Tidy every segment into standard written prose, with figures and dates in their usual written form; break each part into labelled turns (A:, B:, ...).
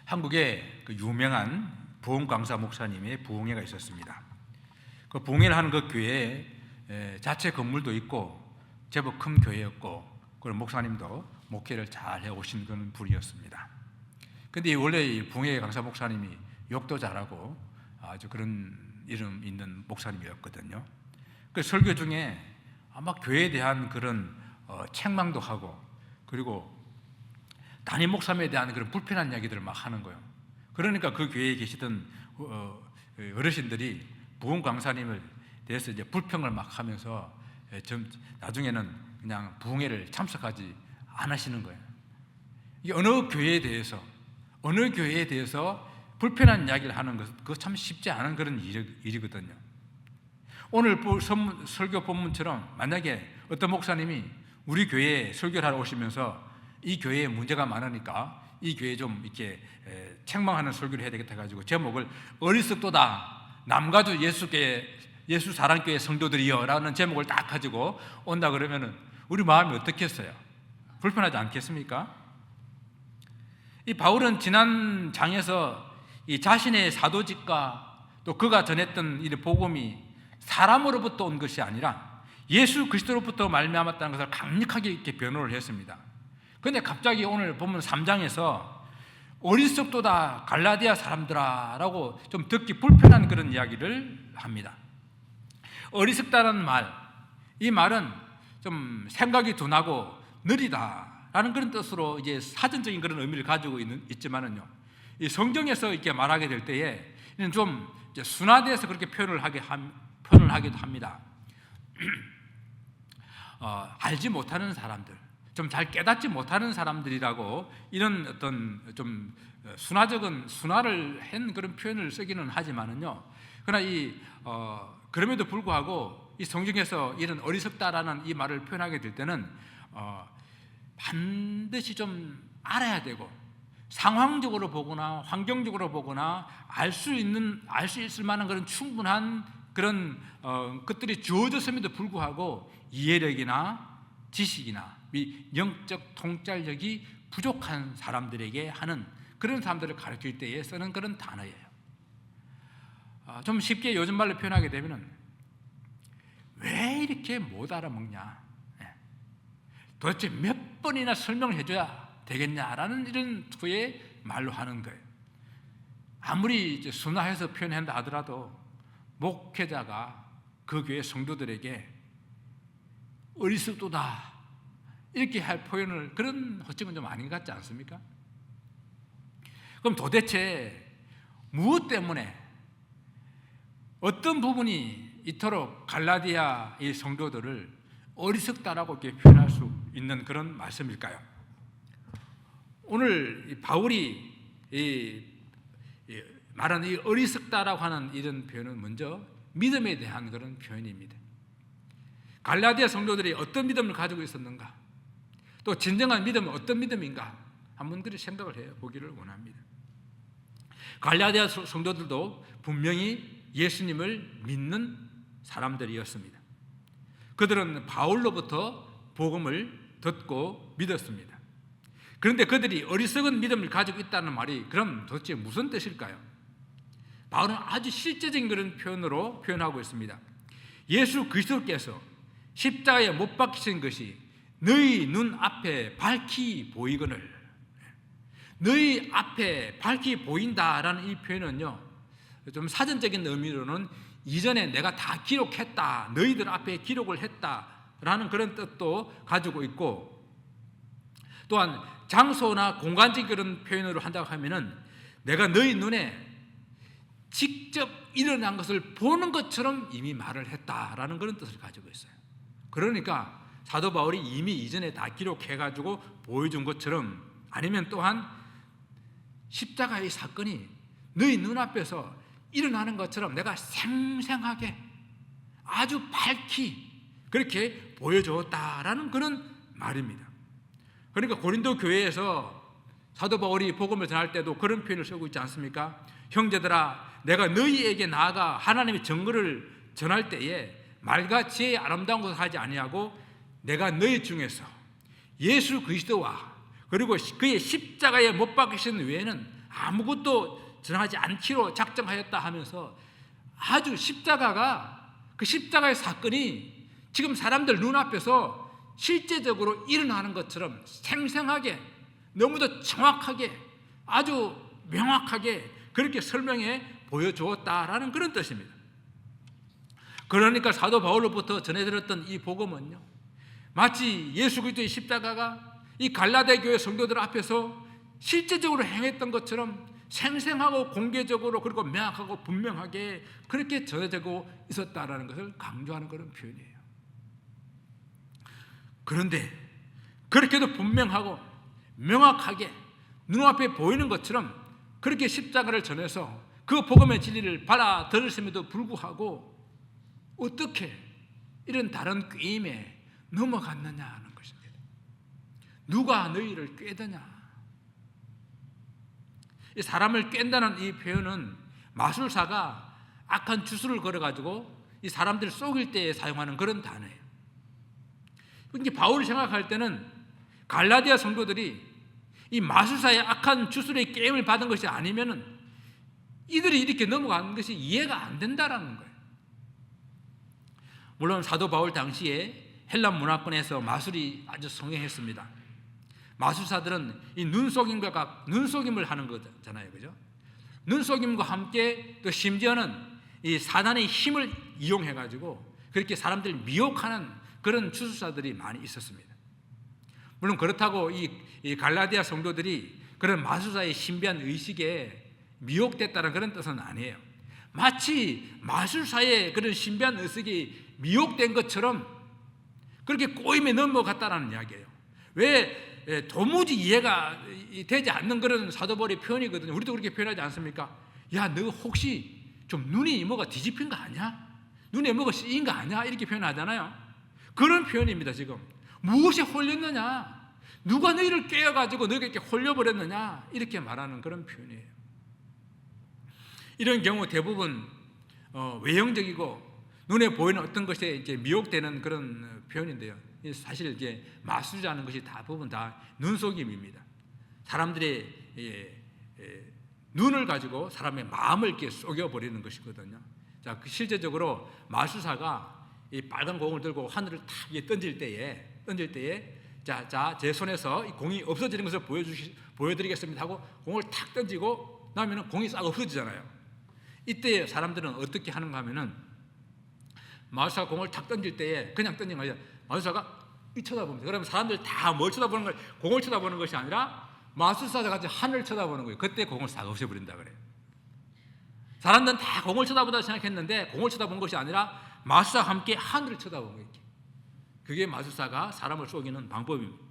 A: 한국에 그 유명한 부흥 강사 목사님의 부흥회가 있었습니다. 그 부흥회를 하는 그 교회에 자체 건물도 있고 제법 큰 교회였고, 그리고 목사님도 목회를 잘 해오신 그런 분이었습니다. 근데 원래 이 부흥회 강사 목사님이 욕도 잘하고 아주 그런 이름 있는 목사님이었거든요. 그 설교 중에 아마 교회에 대한 그런 책망도 하고, 그리고 담임 목사님에 대한 그런 불편한 이야기들을 막 하는 거예요. 그러니까 그 교회에 계시던 어르신들이 부흥 강사님을 대해서 이제 불평을 막 하면서 나중에는 그냥 부흥회를 참석하지 않으시는 거예요. 이게 어느 교회에 대해서 불편한 이야기를 하는 것, 그거 참 쉽지 않은 그런 일이거든요. 오늘 설교 본문처럼 만약에 어떤 목사님이 우리 교회에 설교를 하러 오시면서 이 교회에 문제가 많으니까 이 교회에 좀 이렇게 책망하는 설교를 해야 되겠다 해가지고 제목을 어리석도다 남가주 예수 사랑교회 성도들이여 라는 제목을 딱 가지고 온다 그러면은 우리 마음이 어떻겠어요? 불편하지 않겠습니까? 이 바울은 지난 장에서 이 자신의 사도직과 또 그가 전했던 이 복음이 사람으로부터 온 것이 아니라 예수 그리스도로부터 말미암았다는 것을 강력하게 이렇게 변호를 했습니다. 그런데 갑자기 오늘 보면 3장에서 어리석도다 갈라디아 사람들아 라고 좀 듣기 불편한 그런 이야기를 합니다. 어리석다는 말, 이 말은 좀 생각이 둔하고 느리다라는 그런 뜻으로 이제 사전적인 그런 의미를 가지고 있지만은요, 이 성경에서 이렇게 말하게 될 때에 좀 이제 순화돼서 그렇게 표현을 하기도 합니다. 알지 못하는 사람들, 좀 잘 깨닫지 못하는 사람들이라고 이런 어떤 좀 순화를 한 그런 표현을 쓰기는 하지만은요, 그러나 그럼에도 불구하고 이 성경에서 이런 어리석다라는 이 말을 표현하게 될 때는 반드시 좀 알아야 되고, 상황적으로 보거나 환경적으로 보거나 알 수 있을 만한 그런 충분한 그런 것들이 주어졌음에도 불구하고 이해력이나 지식이나 영적 통찰력이 부족한 사람들에게 하는 그런 사람들을 가르칠 때에 쓰는 그런 단어예요. 좀 쉽게 요즘 말로 표현하게 되면은 왜 이렇게 못 알아먹냐, 도대체 몇 번이나 설명을 해줘야 되겠냐라는 이런 투의 말로 하는 거예요. 아무리 이제 순화해서 표현한다 하더라도 목회자가 그 교회 성도들에게 어리석도다 이렇게 할 표현을, 그런 호칭은 좀 아닌 것 같지 않습니까? 그럼 도대체 무엇 때문에 어떤 부분이 이토록 갈라디아 이 성도들을 어리석다라고 이렇게 표현할 수 있는 그런 말씀일까요? 오늘 바울이 말하는 이 어리석다라고 하는 이런 표현은 먼저 믿음에 대한 그런 표현입니다. 갈라디아 성도들이 어떤 믿음을 가지고 있었는가, 또 진정한 믿음은 어떤 믿음인가, 한번 그렇게 생각을 해보기를 원합니다. 갈라디아 성도들도 분명히 예수님을 믿는 사람들이었습니다. 그들은 바울로부터 복음을 듣고 믿었습니다. 그런데 그들이 어리석은 믿음을 가지고 있다는 말이 그럼 도대체 무슨 뜻일까요? 바울은 아주 실제적인 그런 표현으로 표현하고 있습니다. 예수 그리스도께서 십자가에 못 박히신 것이 너희 눈 앞에 밝히 보이거늘, 너희 앞에 밝히 보인다라는 이 표현은요, 좀 사전적인 의미로는 이전에 내가 다 기록했다, 너희들 앞에 기록을 했다라는 그런 뜻도 가지고 있고, 또한 장소나 공간적 그런 표현으로 한다고 하면은 내가 너희 눈에 직접 일어난 것을 보는 것처럼 이미 말을 했다라는 그런 뜻을 가지고 있어요. 그러니까 사도 바울이 이미 이전에 다 기록해가지고 보여준 것처럼, 아니면 또한 십자가의 사건이 너희 눈앞에서 일어나는 것처럼 내가 생생하게 아주 밝히 그렇게 보여줬다라는 그런 말입니다. 그러니까 고린도 교회에서 사도 바울이 복음을 전할 때도 그런 표현을 쓰고 있지 않습니까? 형제들아, 내가 너희에게 나아가 하나님의 증거를 전할 때에 말과 지혜의 아름다운 것을 하지 아니하고 내가 너희 중에서 예수 그리스도와 그리고 그의 십자가에 못 박히신 외에는 아무것도 전하지 않기로 작정하였다 하면서 아주 십자가가, 그 십자가의 사건이 지금 사람들 눈앞에서 실제적으로 일어나는 것처럼 생생하게, 너무도 정확하게, 아주 명확하게 그렇게 설명해 보여주었다라는 그런 뜻입니다. 그러니까 사도 바울로부터 전해 들었던 이 복음은요, 마치 예수 그리스도의 십자가가 이 갈라디아 교회 성도들 앞에서 실제적으로 행했던 것처럼 생생하고 공개적으로, 그리고 명확하고 분명하게 그렇게 전해지고 있었다라는 것을 강조하는 그런 표현이에요. 그런데 그렇게도 분명하고 명확하게 눈앞에 보이는 것처럼 그렇게 십자가를 전해서 그 복음의 진리를 받아들였음에도 불구하고 어떻게 이런 다른 꾀임에 넘어갔느냐 하는 것입니다. 누가 너희를 꾀더냐? 이 사람을 깬다는 이 표현은 마술사가 악한 주술을 걸어가지고 이 사람들을 속일 때 사용하는 그런 단어예요. 이제 바울이 생각할 때는 갈라디아 성도들이 이 마술사의 악한 주술의 게임을 받은 것이 아니면은 이들이 이렇게 넘어가는 것이 이해가 안 된다라는 거예요. 물론 사도 바울 당시에 헬라 문화권에서 마술이 아주 성행했습니다. 마술사들은 이 눈속임을 하는 거잖아요, 그죠? 눈속임과 함께 또 심지어는 이 사단의 힘을 이용해가지고 그렇게 사람들을 미혹하는 그런 주술사들이 많이 있었습니다. 물론 그렇다고 이 갈라디아 성도들이 그런 마술사의 신비한 의식에 미혹됐다는 그런 뜻은 아니에요. 마치 마술사의 그런 신비한 의식이 미혹된 것처럼 그렇게 꼬임에 넘어갔다는 이야기예요. 왜 도무지 이해가 되지 않는 그런 사도 바울의 표현이거든요. 우리도 그렇게 표현하지 않습니까? 야, 너 혹시 좀 눈이 뭐가 뒤집힌 거 아니야? 눈에 뭐가 씌인 거 아니야? 이렇게 표현하잖아요. 그런 표현입니다. 지금 무엇에 홀렸느냐? 누가 너희를 깨어가지고 너희가 이렇게 홀려버렸느냐? 이렇게 말하는 그런 표현이에요. 이런 경우 대부분 외형적이고 눈에 보이는 어떤 것에 이제 미혹되는 그런 표현인데요. 사실 이제 마술이라는 것이 대부분 다 눈속임입니다. 사람들의 눈을 가지고 사람의 마음을 이렇게 속여버리는 것이거든요. 자, 실제적으로 마술사가 이 빨간 공을 들고 하늘을 탁 던질 때에 자, 제 손에서 이 공이 없어지는 것을 보여드리겠습니다 하고 공을 탁 던지고 나면은 공이 싹 없어지잖아요. 이때 사람들은 어떻게 하는가 하면은 마술사가 공을 탁 던질 때에 그냥 던진 거 아니라 마술사가 쳐다봅니다. 그러면 사람들 다 뭘 쳐다보는 거예요? 공을 쳐다보는 것이 아니라 마술사가 같이 하늘을 쳐다보는 거예요. 그때 공을 싹 없애버린다 그래요. 사람들은 다 공을 쳐다보다 생각했는데 공을 쳐다본 것이 아니라 마술사와 함께 하늘을 쳐다본 거예요. 그게 마술사가 사람을 속이는 방법입니다.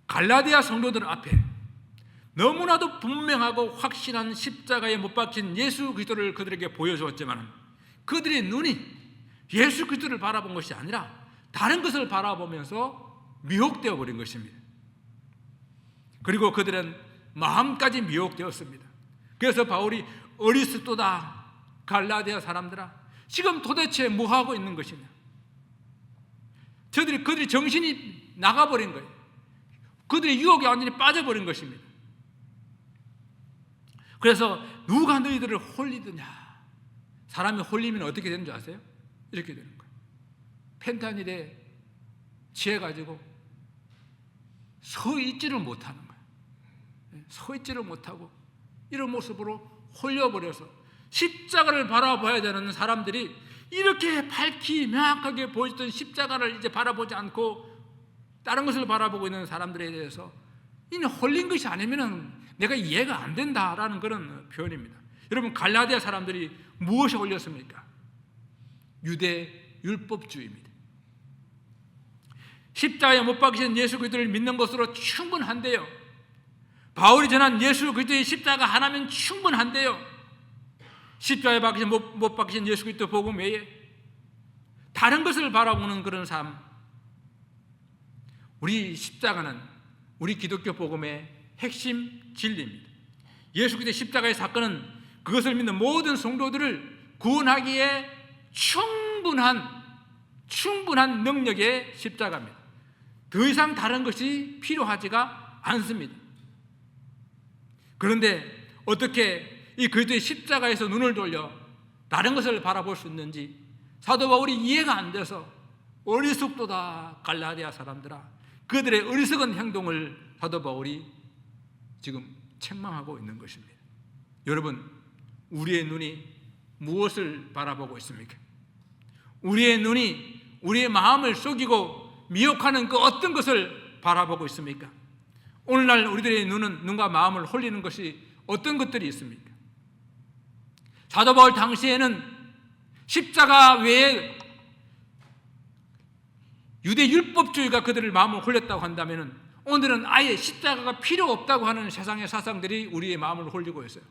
A: 갈라디아 성도들 앞에 너무나도 분명하고 확실한 십자가에 못 박힌 예수 그리스도를 그들에게 보여주었지만 그들의 눈이 예수 그리스도를 바라본 것이 아니라 다른 것을 바라보면서 미혹되어 버린 것입니다. 그리고 그들은 마음까지 미혹되었습니다. 그래서 바울이 어리스도다 갈라디아 사람들아, 지금 도대체 뭐 하고 있는 것이냐? 그들이 정신이 나가버린 거예요. 그들의 유혹에 완전히 빠져버린 것입니다. 그래서 누가 너희들을 홀리느냐? 사람이 홀리면 어떻게 되는 줄 아세요? 이렇게 되는 거예요. 펜타닐에 취해가지고 서 있지를 못하는 거예요. 서 있지를 못하고 이런 모습으로 홀려버려서 십자가를 바라봐야 되는 사람들이 이렇게 밝히 명확하게 보여줬던 십자가를 이제 바라보지 않고 다른 것을 바라보고 있는 사람들에 대해서 이는 홀린 것이 아니면 내가 이해가 안 된다라는 그런 표현입니다. 여러분, 갈라디아 사람들이 무엇에 홀렸습니까? 유대 율법주의입니다. 십자가에 못 박히신 예수 그리스도를 믿는 것으로 충분한데요. 바울이 전한 예수 그리스도의 십자가 하나면 충분한데요. 십자가에 못 박히신 예수 그리스도 복음 외에 다른 것을 바라보는 그런 삶, 우리 십자가는 우리 기독교 복음의 핵심 진리입니다. 예수 그리스도의 십자가의 사건은 그것을 믿는 모든 성도들을 구원하기에 충분한 능력의 십자가입니다. 더 이상 다른 것이 필요하지가 않습니다. 그런데 어떻게 이 그리스도의 십자가에서 눈을 돌려 다른 것을 바라볼 수 있는지 사도 바울이 이해가 안 돼서 어리석도다 갈라디아 사람들아, 그들의 어리석은 행동을 사도 바울이 지금 책망하고 있는 것입니다. 여러분, 우리의 눈이 무엇을 바라보고 있습니까? 우리의 눈이 우리의 마음을 속이고 미혹하는 그 어떤 것을 바라보고 있습니까? 오늘날 우리들의 눈과 마음을 홀리는 것이 어떤 것들이 있습니까? 사도 바울 당시에는 십자가 외에 유대 율법주의가 그들의 마음을 홀렸다고 한다면, 오늘은 아예 십자가가 필요 없다고 하는 세상의 사상들이 우리의 마음을 홀리고 있어요.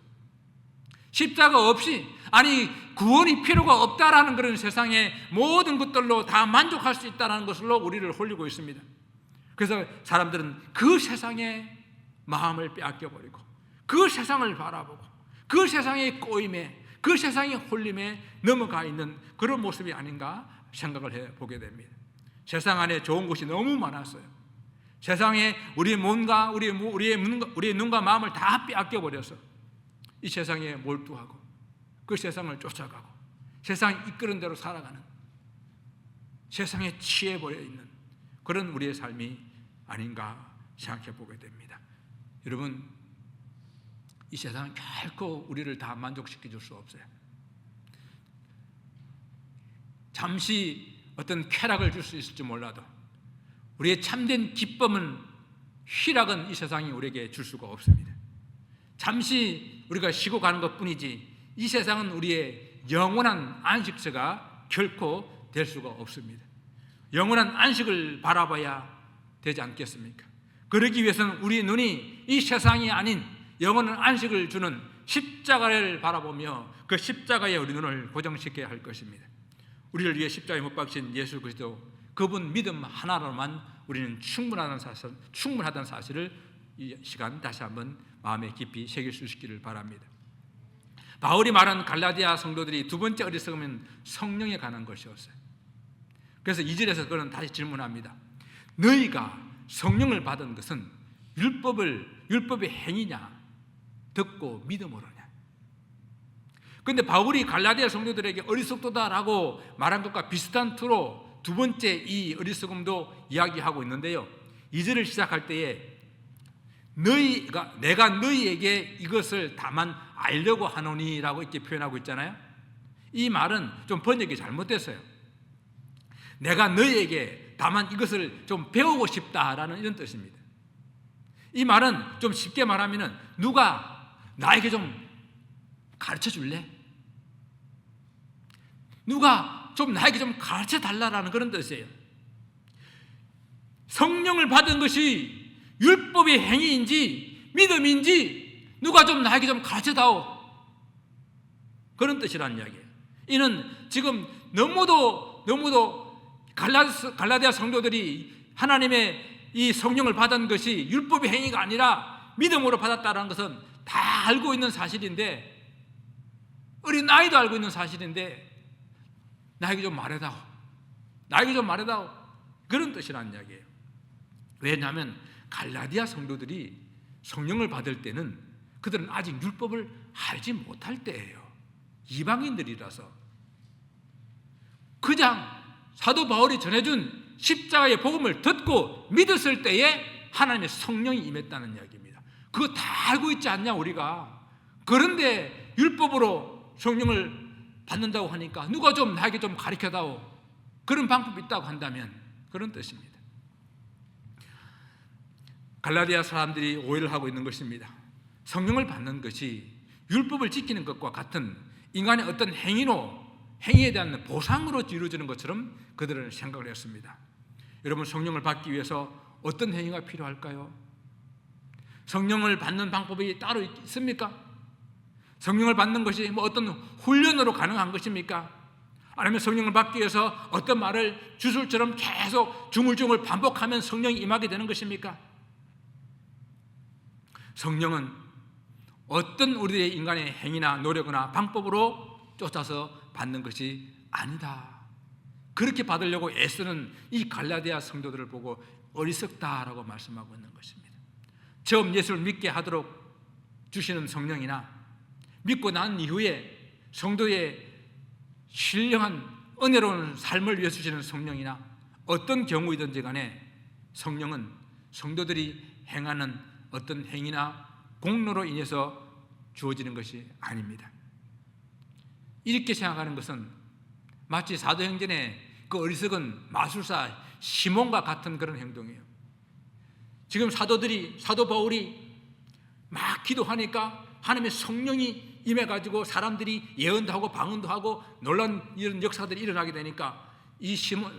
A: 십자가 없이, 아니 구원이 필요가 없다라는 그런 세상의 모든 것들로 다 만족할 수 있다는 것으로 우리를 홀리고 있습니다. 그래서 사람들은 그 세상의 마음을 빼앗겨버리고 그 세상을 바라보고 그 세상의 꼬임에, 그 세상의 홀림에 넘어가 있는 그런 모습이 아닌가 생각을 해보게 됩니다. 세상 안에 좋은 것이 너무 많았어요. 세상에 우리의 눈과 마음을 다 빼앗겨버려서 이 세상에 몰두하고 그 세상을 쫓아가고 세상이 이끄는 대로 살아가는, 세상에 취해버려 있는 그런 우리의 삶이 아닌가 생각해 보게 됩니다. 여러분, 이 세상은 결코 우리를 다 만족시켜 줄 수 없어요. 잠시 어떤 쾌락을 줄 수 있을지 몰라도 우리의 참된 기쁨은, 희락은 이 세상이 우리에게 줄 수가 없습니다. 잠시 우리가 쉬고 가는 것뿐이지 이 세상은 우리의 영원한 안식처가 결코 될 수가 없습니다. 영원한 안식을 바라봐야 되지 않겠습니까? 그러기 위해서는 우리 눈이 이 세상이 아닌 영원한 안식을 주는 십자가를 바라보며 그 십자가에 우리 눈을 고정시켜야 할 것입니다. 우리를 위해 십자가에 못 박힌 예수 그리스도, 그분 믿음 하나로만 우리는 충분하다는 사실을 이 시간 다시 한번 마음에 깊이 새길 수 있기를 바랍니다. 바울이 말한 갈라디아 성도들이 두 번째 어리석음은 성령에 관한 것이었어요. 그래서 2절에서 그는 다시 질문합니다. 너희가 성령을 받은 것은 율법의 행위냐, 듣고 믿음으로냐? 그런데 바울이 갈라디아 성도들에게 어리석도다라고 말한 것과 비슷한 투로 두 번째 이 어리석음도 이야기하고 있는데요, 2절을 시작할 때에 내가 너희에게 이것을 다만 알려고 하노니라고 이렇게 표현하고 있잖아요. 이 말은 좀 번역이 잘못됐어요. 내가 너희에게 다만 이것을 좀 배우고 싶다라는 이런 뜻입니다. 이 말은 좀 쉽게 말하면 누가 나에게 좀 가르쳐 줄래? 누가 좀 나에게 좀 가르쳐 달라라는 그런 뜻이에요. 성령을 받은 것이 율법의 행위인지 믿음인지 누가 좀 나에게 좀 가르쳐다오, 그런 뜻이라는 이야기예요. 이는 지금 너무도 갈라디아 성도들이 하나님의 이 성령을 받은 것이 율법의 행위가 아니라 믿음으로 받았다는 것은 다 알고 있는 사실인데, 어린 아이도 알고 있는 사실인데 나에게 좀 말해다오, 나에게 좀 말해다오, 그런 뜻이라는 이야기예요. 왜냐하면 갈라디아 성도들이 성령을 받을 때는 그들은 아직 율법을 알지 못할 때예요. 이방인들이라서 그냥 사도 바울이 전해준 십자가의 복음을 듣고 믿었을 때에 하나님의 성령이 임했다는 이야기입니다. 그거 다 알고 있지 않냐 우리가? 그런데 율법으로 성령을 받는다고 하니까 누가 좀 나에게 좀 가르쳐다오, 그런 방법이 있다고 한다면 그런 뜻입니다. 갈라디아 사람들이 오해를 하고 있는 것입니다. 성령을 받는 것이 율법을 지키는 것과 같은 인간의 어떤 행위에 대한 보상으로 이루어지는 것처럼 그들은 생각을 했습니다. 여러분, 성령을 받기 위해서 어떤 행위가 필요할까요? 성령을 받는 방법이 따로 있습니까? 성령을 받는 것이 어떤 훈련으로 가능한 것입니까? 아니면 성령을 받기 위해서 어떤 말을 주술처럼 계속 주물주물 반복하면 성령이 임하게 되는 것입니까? 성령은 어떤 우리의 인간의 행위나 노력이나 방법으로 쫓아서 받는 것이 아니다. 그렇게 받으려고 애쓰는 이 갈라디아 성도들을 보고 어리석다라고 말씀하고 있는 것입니다. 처음 예수를 믿게 하도록 주시는 성령이나 믿고 난 이후에 성도의 신령한 은혜로운 삶을 위해 주시는 성령이나 어떤 경우이든지 간에 성령은 성도들이 행하는 어떤 행위나 공로로 인해서 주어지는 것이 아닙니다. 이렇게 생각하는 것은 마치 사도행전의 그 어리석은 마술사 시몬과 같은 그런 행동이에요. 지금 사도 바울이 막 기도하니까 하나님의 성령이 임해가지고 사람들이 예언도 하고 방언도 하고 놀란 이런 역사들이 일어나게 되니까 이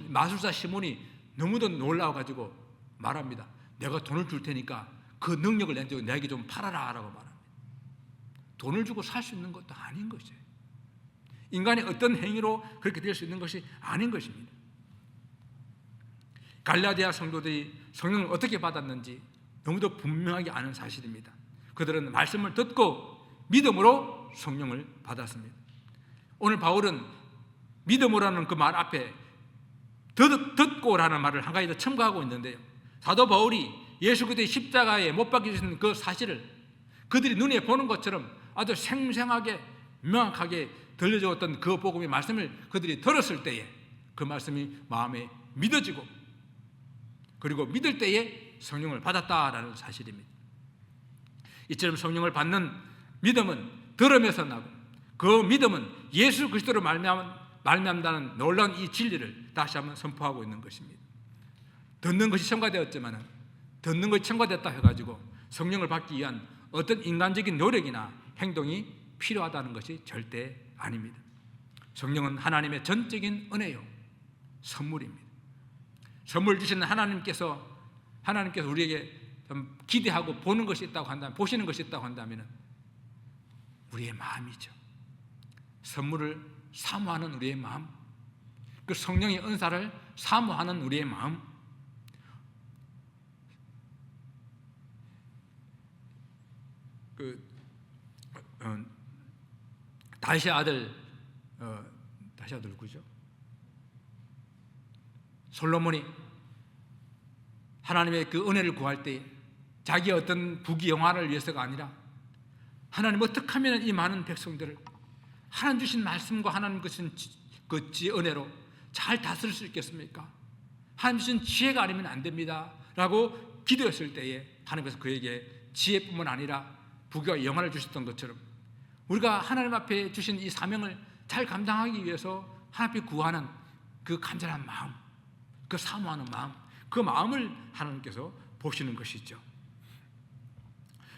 A: 마술사 시몬이 너무도 놀라워가지고 말합니다. 내가 돈을 줄 테니까 그 능력을 내게 좀 팔아라 라고 말합니다. 돈을 주고 살 수 있는 것도 아닌 것이에요. 인간의 어떤 행위로 그렇게 될 수 있는 것이 아닌 것입니다. 갈라디아 성도들이 성령을 어떻게 받았는지 너무도 분명하게 아는 사실입니다. 그들은 말씀을 듣고 믿음으로 성령을 받았습니다. 오늘 바울은 믿음으로라는 그 말 앞에 듣고라는 말을 한 가지 더 첨가하고 있는데요. 사도 바울이 예수 그리스도의 십자가에 못 박히신 그 사실을 그들이 눈에 보는 것처럼 아주 생생하게 명확하게 들려주었던 그 복음의 말씀을 그들이 들었을 때에 그 말씀이 마음에 믿어지고 그리고 믿을 때에 성령을 받았다라는 사실입니다. 이처럼 성령을 받는 믿음은 들음에서 나고 그 믿음은 예수 그리스도로 말미암다는 놀라운 이 진리를 다시 한번 선포하고 있는 것입니다. 듣는 것이 첨가되었지만 듣는 것이 첨가됐다 해가지고 성령을 받기 위한 어떤 인간적인 노력이나 행동이 필요하다는 것이 절대 아닙니다. 성령은 하나님의 전적인 은혜요 선물입니다. 선물 주시는 하나님께서 우리에게 좀 기대하고 보는 것이 있다고 한다면, 보시는 것이 있다고 한다면 우리의 마음이죠. 선물을 사모하는 우리의 마음, 그 성령의 은사를 사모하는 우리의 마음, 다시 아들 누구죠? 솔로몬이 하나님의 그 은혜를 구할 때 자기의 어떤 부귀 영화를 위해서가 아니라 하나님 어떻게 하면 이 많은 백성들을 하나님 주신 말씀과 하나님 주신 그 은혜로 잘 다스릴 수 있겠습니까? 하나님 주신 지혜가 아니면 안 됩니다 라고 기도했을 때에 하나님께서 그에게 지혜뿐만 아니라 부귀와 영화를 주셨던 것처럼 우리가 하나님 앞에 주신 이 사명을 잘 감당하기 위해서 하나님 앞에 구하는 그 간절한 마음, 그 사모하는 마음, 그 마음을 하나님께서 보시는 것이죠.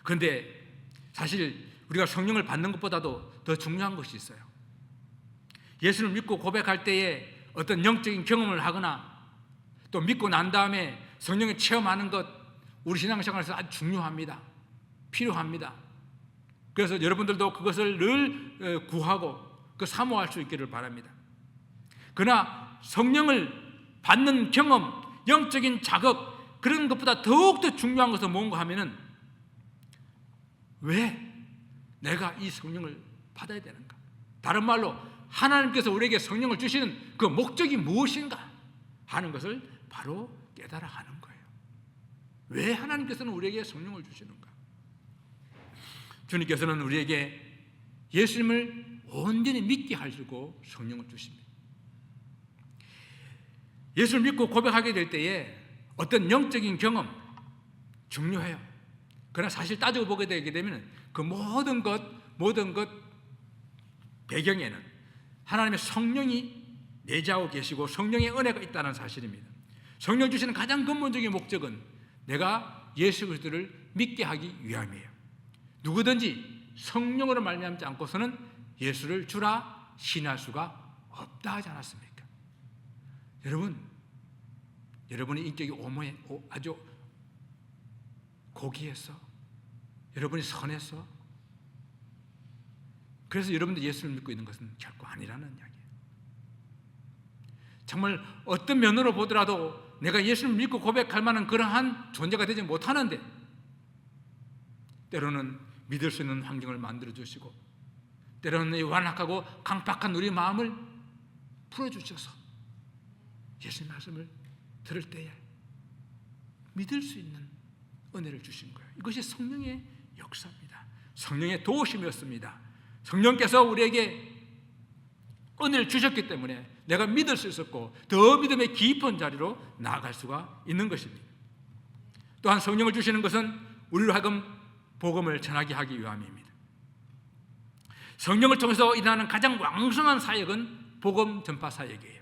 A: 그런데 사실 우리가 성령을 받는 것보다도 더 중요한 것이 있어요. 예수를 믿고 고백할 때에 어떤 영적인 경험을 하거나 또 믿고 난 다음에 성령을 체험하는 것, 우리 신앙생활에서 아주 중요합니다. 필요합니다. 그래서 여러분들도 그것을 늘 구하고 그 사모할 수 있기를 바랍니다. 그러나 성령을 받는 경험, 영적인 자극, 그런 것보다 더욱더 중요한 것은 뭔가 하면은 왜 내가 이 성령을 받아야 되는가? 다른 말로 하나님께서 우리에게 성령을 주시는 그 목적이 무엇인가 하는 것을 바로 깨달아 하는 거예요. 왜 하나님께서는 우리에게 성령을 주시는가? 주님께서는 우리에게 예수님을 온전히 믿게 하시고 성령을 주십니다. 예수를 믿고 고백하게 될 때에 어떤 영적인 경험 중요해요. 그러나 사실 따지고 보게 되게 되면 그 모든 것 배경에는 하나님의 성령이 내재하고 계시고 성령의 은혜가 있다는 사실입니다. 성령 주시는 가장 근본적인 목적은 내가 예수 그리스도를 믿게 하기 위함이에요. 누구든지 성령으로 말미암지 않고서는 예수를 주라 신할 수가 없다 하지 않았습니까? 여러분의 인격이 아주 고귀해서, 여러분이 선해서, 그래서 여러분들 예수를 믿고 있는 것은 결코 아니라는 이야기예요. 정말 어떤 면으로 보더라도 내가 예수를 믿고 고백할 만한 그러한 존재가 되지 못하는데 때로는 믿을 수 있는 환경을 만들어 주시고 때로는 완악하고 강팍한 우리 마음을 풀어주셔서 예수님 말씀을 들을 때에 믿을 수 있는 은혜를 주신 거예요. 이것이 성령의 역사입니다. 성령의 도우심이었습니다. 성령께서 우리에게 은혜를 주셨기 때문에 내가 믿을 수 있었고 더 믿음의 깊은 자리로 나아갈 수가 있는 것입니다. 또한 성령을 주시는 것은 우리로 하여금 복음을 전하게 하기 위함입니다. 성령을 통해서 일어나는 가장 왕성한 사역은 복음 전파 사역이에요.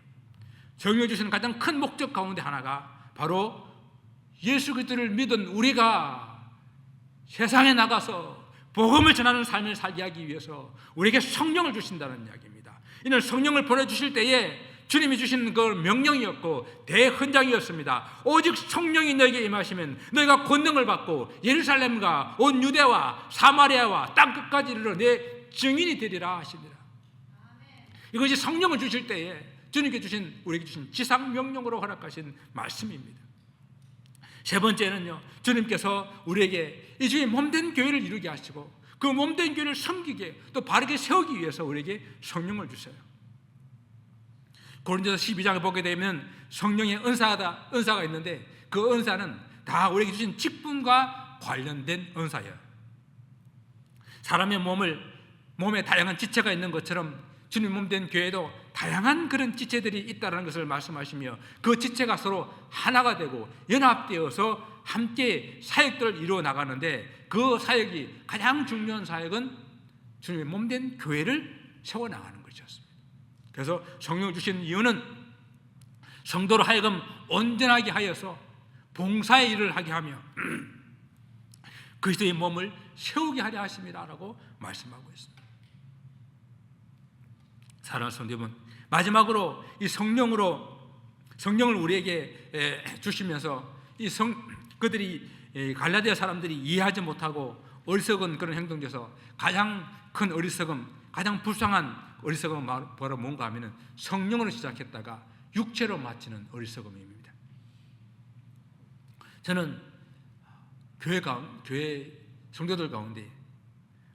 A: 성령을 주시는 가장 큰 목적 가운데 하나가 바로 예수 그리스도를 믿은 우리가 세상에 나가서 복음을 전하는 삶을 살게 하기 위해서 우리에게 성령을 주신다는 이야기입니다. 이는 성령을 보내주실 때에 주님이 주신 그 명령이었고 대헌장이었습니다. 오직 성령이 너에게 임하시면 너희가 권능을 받고 예루살렘과 온 유대와 사마리아와 땅 끝까지 이르러 내 증인이 되리라 하시니라. 이것이 성령을 주실 때에 주님께 주신 우리에게 주신 지상 명령으로 허락하신 말씀입니다. 세 번째는요, 주님께서 우리에게 이 주의 몸된 교회를 이루게 하시고 그 몸된 교회를 섬기게 또 바르게 세우기 위해서 우리에게 성령을 주셔요. 고린도서 12장을 보게 되면 성령의 은사가 있는데 그 은사는 다 우리에게 주신 직분과 관련된 은사예요. 사람의 몸에 다양한 지체가 있는 것처럼 주님 몸된 교회에도 다양한 그런 지체들이 있다는 것을 말씀하시며 그 지체가 서로 하나가 되고 연합되어서 함께 사역들을 이루어 나가는데 그 사역이 가장 중요한 사역은 주님의 몸된 교회를 세워나가는 것이었습니다. 그래서 성령을 주신 이유는 성도로 하여금 온전하게 하여서 봉사의 일을 하게 하며 그리스도의 몸을 세우게 하려 하심이라고 말씀하고 있습니다. 사랑하는 성도 여러분, 마지막으로 이 성령을 우리에게 주시면서 그들이 갈라디아 사람들이 이해하지 못하고 어리석은 그런 행동에서 가장 큰 어리석음, 가장 불쌍한 어리석음은 바로 뭔가 하면은 성령으로 시작했다가 육체로 마치는 어리석음입니다. 저는 교회 성도들 가운데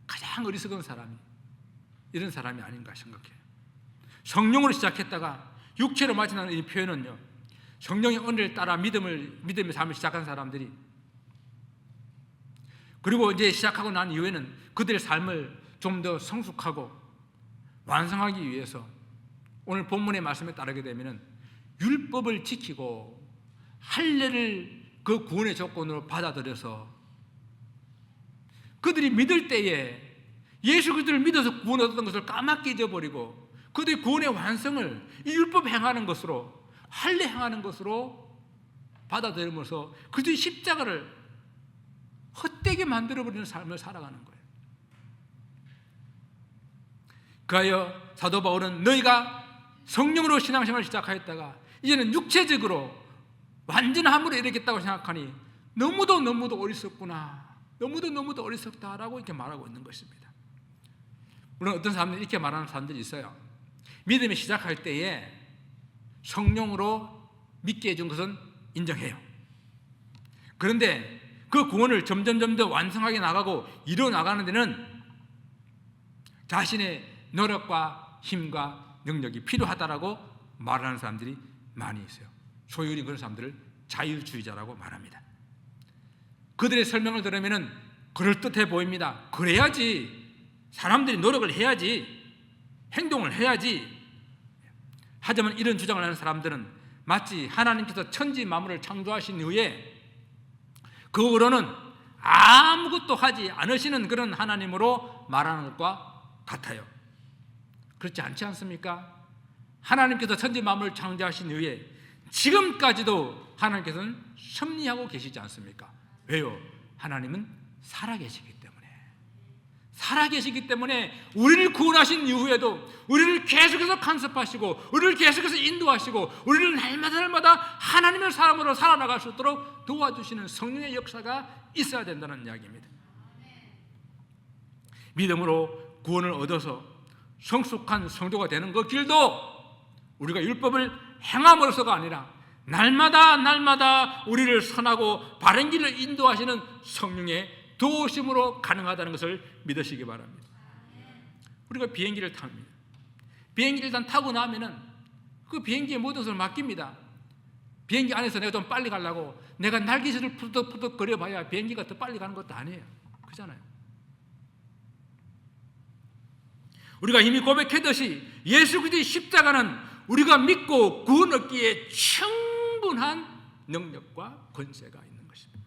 A: 가장 어리석은 사람이 이런 사람이 아닌가 생각해요. 성령으로 시작했다가 육체로 마치는 이 표현은요, 성령의 은혜를 따라 믿음의 삶을 시작한 사람들이 그리고 이제 시작하고 난 이후에는 그들의 삶을 좀 더 성숙하고 완성하기 위해서 오늘 본문의 말씀에 따르게 되면 율법을 지키고 할례를 그 구원의 조건으로 받아들여서 그들이 믿을 때에 예수 그리스도를 믿어서 구원 얻었던 것을 까맣게 잊어버리고 그들의 구원의 완성을 이 율법 행하는 것으로 할례 행하는 것으로 받아들이면서 그들이 십자가를 헛되게 만들어버리는 삶을 살아가는 거예요. 그하여 사도 바울은 너희가 성령으로 신앙생활을 시작하였다가 이제는 육체적으로 완전함으로 이르겠다고 생각하니 너무도 어리석구나, 너무도 어리석다라고 이렇게 말하고 있는 것입니다. 물론 어떤 사람들이 이렇게 말하는 사람들이 있어요. 믿음이 시작할 때에 성령으로 믿게 해준 것은 인정해요. 그런데 그 구원을 점점 더 완성하게 나가고 이루어 나가는 데는 자신의 노력과 힘과 능력이 필요하다라고 말하는 사람들이 많이 있어요. 소위 그런 사람들을 자율주의자라고 말합니다. 그들의 설명을 들으면 그럴듯해 보입니다. 그래야지, 사람들이 노력을 해야지, 행동을 해야지. 하지만 이런 주장을 하는 사람들은 마치 하나님께서 천지 만물을 창조하신 후에 그으로는 아무것도 하지 않으시는 그런 하나님으로 말하는 것과 같아요. 그렇지 않지 않습니까? 하나님께서 천지 만물을 창조하신 후에 지금까지도 하나님께서는 섭리하고 계시지 않습니까? 왜요? 하나님은 살아계시기 때문에 우리를 구원하신 이후에도 우리를 계속해서 간섭하시고 우리를 계속해서 인도하시고 우리를 날마다 하나님의 사람으로 살아나갈 수 있도록 도와주시는 성령의 역사가 있어야 된다는 이야기입니다. 믿음으로 구원을 얻어서 성숙한 성도가 되는 그 길도 우리가 율법을 행함으로써가 아니라 날마다 우리를 선하고 바른 길을 인도하시는 성령의 도우심으로 가능하다는 것을 믿으시기 바랍니다. 우리가 비행기를 탑니다. 비행기를 일단 타고 나면은 그 비행기의 모든 것을 맡깁니다. 비행기 안에서 내가 좀 빨리 가려고 내가 날개짓을 푸덕푸덕 거려봐야 비행기가 더 빨리 가는 것도 아니에요. 그렇잖아요. 우리가 이미 고백했듯이 예수 그리스도의 십자가는 우리가 믿고 구원 얻기에 충분한 능력과 권세가 있는 것입니다.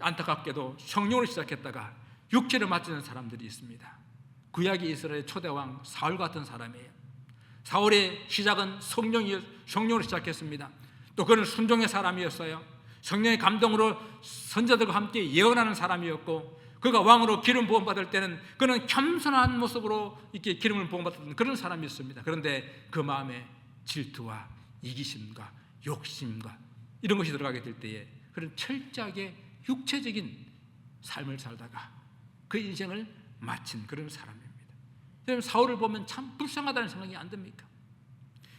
A: 안타깝게도 성령으로 시작했다가 육체를 맞추는 사람들이 있습니다. 구약의 이스라엘 초대왕 사울 같은 사람이에요. 사울의 시작은 성령으로 시작했습니다. 또 그는 순종의 사람이었어요. 성령의 감동으로 선자들과 함께 예언하는 사람이었고, 그가 왕으로 기름 부음 받을 때는 그는 겸손한 모습으로 이렇게 기름을 부음 받았던 그런 사람이었습니다. 그런데 그 마음에 질투와 이기심과 욕심과 이런 것이 들어가게 될 때에 그런 철저하게 육체적인 삶을 살다가 그 인생을 마친 그런 사람입니다. 여러분, 사울을 보면 참 불쌍하다는 생각이 안 듭니까?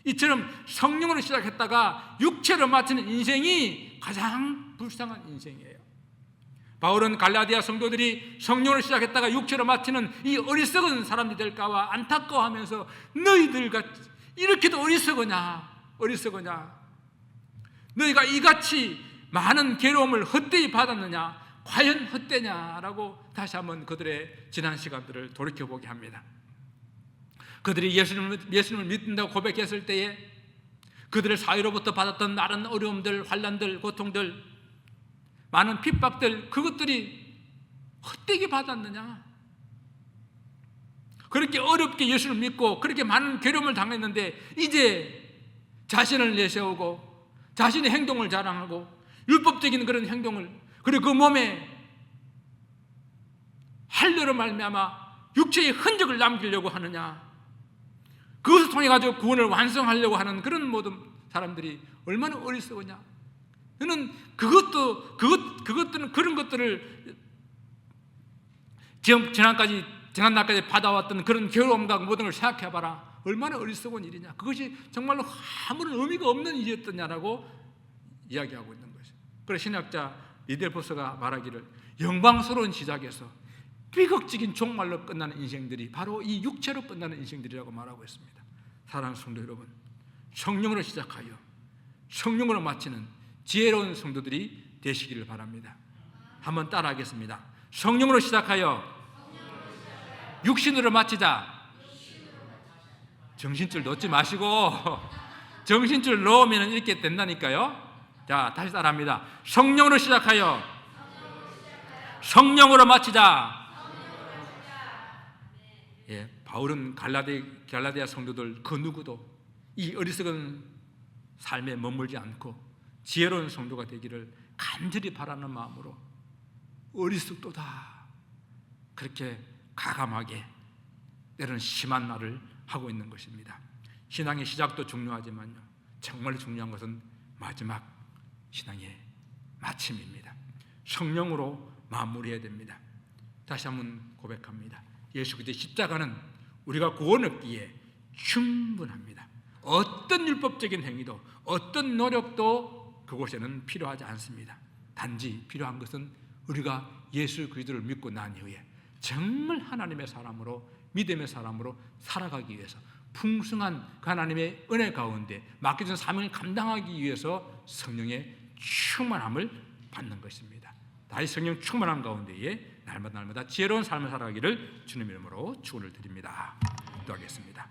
A: 이처럼 성령으로 시작했다가 육체로 마치는 인생이 가장 불쌍한 인생이에요. 바울은 갈라디아 성도들이 성령으로 시작했다가 육체로 마치는 이 어리석은 사람들이 될까봐 안타까워하면서 너희들 같이 이렇게도 어리석으냐 너희가 이같이 많은 괴로움을 헛되이 받았느냐, 과연 헛되냐라고 다시 한번 그들의 지난 시간들을 돌이켜보게 합니다. 그들이 예수님을 믿는다고 고백했을 때에 그들의 사회로부터 받았던 많은 어려움들, 환난들, 고통들, 많은 핍박들, 그것들이 헛되게 받았느냐? 그렇게 어렵게 예수를 믿고 그렇게 많은 괴로움을 당했는데 이제 자신을 내세우고 자신의 행동을 자랑하고 율법적인 그런 행동을, 그리고 그 몸에 할례로 말미암아 육체의 흔적을 남기려고 하느냐? 그것을 통해 가지고 구원을 완성하려고 하는 그런 모든 사람들이 얼마나 어리석으냐? 저는 그것들은 그런 것들을 지난 날까지 받아왔던 그런 괴로움과 모든 걸 생각해봐라. 얼마나 어리석은 일이냐? 그것이 정말로 아무런 의미가 없는 일이었더냐라고 이야기하고 있는 것이죠. 그래서 신학자 리델포스가 말하기를 영광스러운 시작에서 비극적인 종말로 끝나는 인생들이 바로 이 육체로 끝나는 인생들이라고 말하고 있습니다. 사랑하는 성도 여러분, 성령으로 시작하여 성령으로 마치는 지혜로운 성도들이 되시기를 바랍니다. 한번 따라하겠습니다. 성령으로 시작하여 육신으로 마치자. 정신줄 넣지 마시고 정신줄 넣으면 이렇게 된다니까요. 자, 다시 따라합니다. 성령으로 시작하여 성령으로 마치자. 예, 바울은 갈라디아 성도들 그 누구도 이 어리석은 삶에 머물지 않고 지혜로운 성도가 되기를 간절히 바라는 마음으로 어리석도다 그렇게 가감하게 때로는 심한 말을 하고 있는 것입니다. 신앙의 시작도 중요하지만요, 정말 중요한 것은 마지막 신앙의 마침입니다. 성령으로 마무리해야 됩니다. 다시 한번 고백합니다. 예수 그리스도의 십자가는 우리가 구원 얻기에 충분합니다. 어떤 율법적인 행위도 어떤 노력도 그곳에는 필요하지 않습니다. 단지 필요한 것은 우리가 예수 그리스도를 믿고 난 이후에 정말 하나님의 사람으로, 믿음의 사람으로 살아가기 위해서 풍성한 그 하나님의 은혜 가운데 맡겨진 사명을 감당하기 위해서 성령의 충만함을 받는 것입니다. 다시 성령 충만함 가운데에 날마다 지혜로운 삶을 살아가기를 주님 이름으로 축원을 드립니다. 기도하겠습니다.